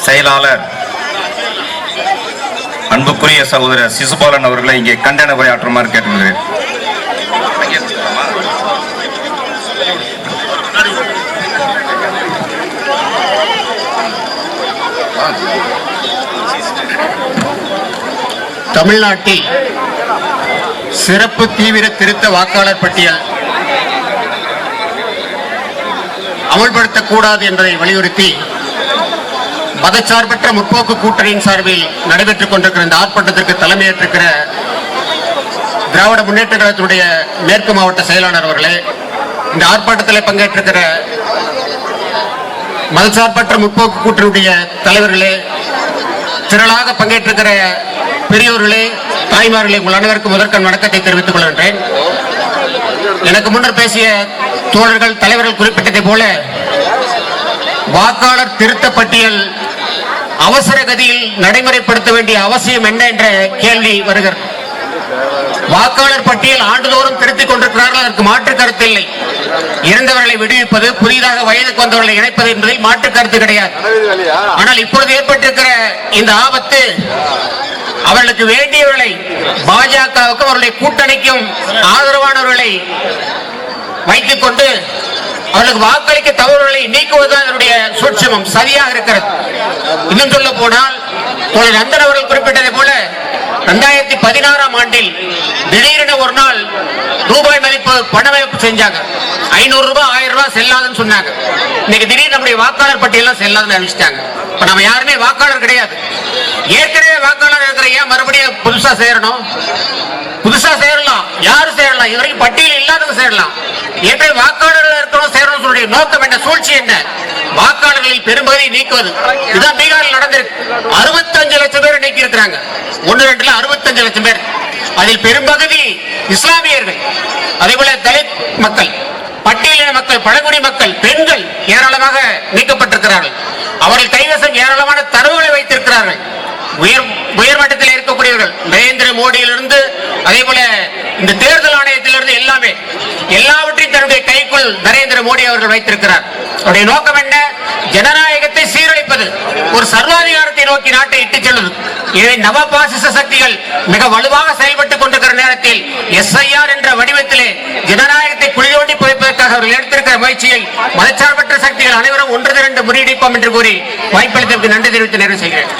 செயலாளர் அன்புக்குரிய சகோதரர் சிசுபாலன் அவர்களை இங்கே கண்டன உரையாற்றுமாறு கேட்டுக்கிறேன். தமிழ்நாட்டில் சிறப்பு தீவிர திருத்த வாக்காளர் பட்டியல் அமல்படுத்தக்கூடாது என்பதை வலியுறுத்தி மதச்சார்பற்ற முற்போக்கு கூட்டணியின் சார்பில் நடைபெற்றுக் கொண்டிருக்கிற இந்த ஆர்ப்பாட்டத்திற்கு தலைமையேற்றிருக்கிற திராவிட முன்னேற்ற கழகத்தினுடைய மேற்கு மாவட்ட செயலாளர் அவர்களே, இந்த ஆர்ப்பாட்டத்தில் பங்கேற்றிருக்கிற மதச்சார்பற்ற முற்போக்கு கூட்டணியுடைய தலைவர்களே, திரளாக பங்கேற்றிருக்கிற பெரியோர்களே, தாய்மார்களே, உங்கள் அனைவருக்கும் முதற்கண் வணக்கத்தை தெரிவித்துக் கொள்கின்றேன். எனக்கு முன்னர் பேசிய தோழர்கள் தலைவர்கள் குறிப்பிட்டதை போல வாக்காளர் திருத்த பட்டியல் அவசர கதியில் நடைமுறைப்படுத்த வேண்டிய அவசியம் என்ன என்ற கேள்வி வருகிறது. வாக்காளர் பட்டியல் ஆண்டுதோறும் திருத்திக் கொண்டிருக்கிறார்கள், அதற்கு மாற்று கருத்து இல்லை. இறந்தவர்களை விடுவிப்பது, புதிதாக வயதுக்கு வந்தவர்களை இணைப்பது என்பதில் மாற்று கருத்து கிடையாது. ஆனால் இப்பொழுது ஏற்பட்டிருக்கிற இந்த ஆபத்து அவர்களுக்கு வேண்டியவர்களை, பாஜகவுக்கும் அவருடைய கூட்டணிக்கும் ஆதரவானவர்களை வைத்துக் கொண்டு அவர்களுக்கு வாக்களிக்க தவறுகளை நீக்குவதுதான் அதனுடைய சூட்சமம், சரியாக இருக்கிறது. இன்னும் சொல்ல போனால் நந்தன் அவர்கள் குறிப்பிட்டதை போல 2016ஆம் ஆண்டில் திடீரென ஒரு நாள் ரூபாய் மதிப்பு பணமதிப்பு செஞ்சாங்க. 500 ரூபாய் 1000 ரூபாய் செல்லாதுன்னு சொன்னாங்க. இன்னைக்கு திடீர்னு நம்முடைய வாக்காளர் பட்டியலாம் செல்லாதுன்னு அறிவிச்சிட்டாங்க. இப்ப நம்ம யாருமே வாக்காளர் கிடையாது. ஏற்கனவே வாக்காளர் இருக்கிற ஏன் மறுபடியும் புதுசா சேரணும்? புதுசா சேரலாம், யாரு சேரலாம், இதுவரைக்கும் பட்டியல் இல்லாதவங்க சேரலாம். ஏற்கனவே வாக்காளர்கள் இருக்கிறோம் சேரணும் நோக்கம் என்ன, சூழ்ச்சி என்ன? வாக்காளர்களில் பெரும்பகுதியை நீக்குவது. இதுதான் பீகாரில் நடந்திருக்கு. 65 லட்சம் பேர் நீக்கி இருக்கிறாங்க. 1-2ல 65 லட்சம் பேர். அதில் பெரும்பகுதி இஸ்லாமியர்கள், அதே போல தலித் மக்கள், பட்டியலின மக்கள், பழங்குடி மக்கள், பெண்கள் ஏராளமாக நீக்கப்பட்டிருக்கிறார்கள். அவர்கள் கைவசம் ஏராளமான தரவுகளை வைத்திருக்கிறார்கள். உயர்மட்டத்தில் இருக்கக்கூடியவர்கள், நரேந்திர மோடியிலிருந்து அதே போல இந்த தேர்தல் ஆணையத்திலிருந்து எல்லாவற்றையும் தன்னுடைய கைக்குள் நரேந்திர மோடி அவர்கள் வைத்திருக்கிறார். அவருடைய நோக்கம் என்ன? ஜனநாயகத்தை சீரழிப்பது, ஒரு சர்வாதிகாரத்தை நோக்கி நாட்டை இட்டுச் செல்வது. இவை நவபாசிச சக்திகள் மிக வலுவாக செயல்பட்டுக் கொண்டிருக்கிற நேரத்தில் எஸ்ஐஆர் என்ற வடிவத்திலே ஜனநாயகத்தை குளிரோண்டி புதைப்பதற்காக அவர்கள் எடுத்திருக்கிற முயற்சியை மதச்சார்பற்ற சக்திகள் அனைவரும் ஒன்று திரண்டு முறியடிப்போம் என்று கூறி வாய்ப்பளித்ததற்கு நன்றி தெரிவித்து நிறைவு செய்கிறேன்.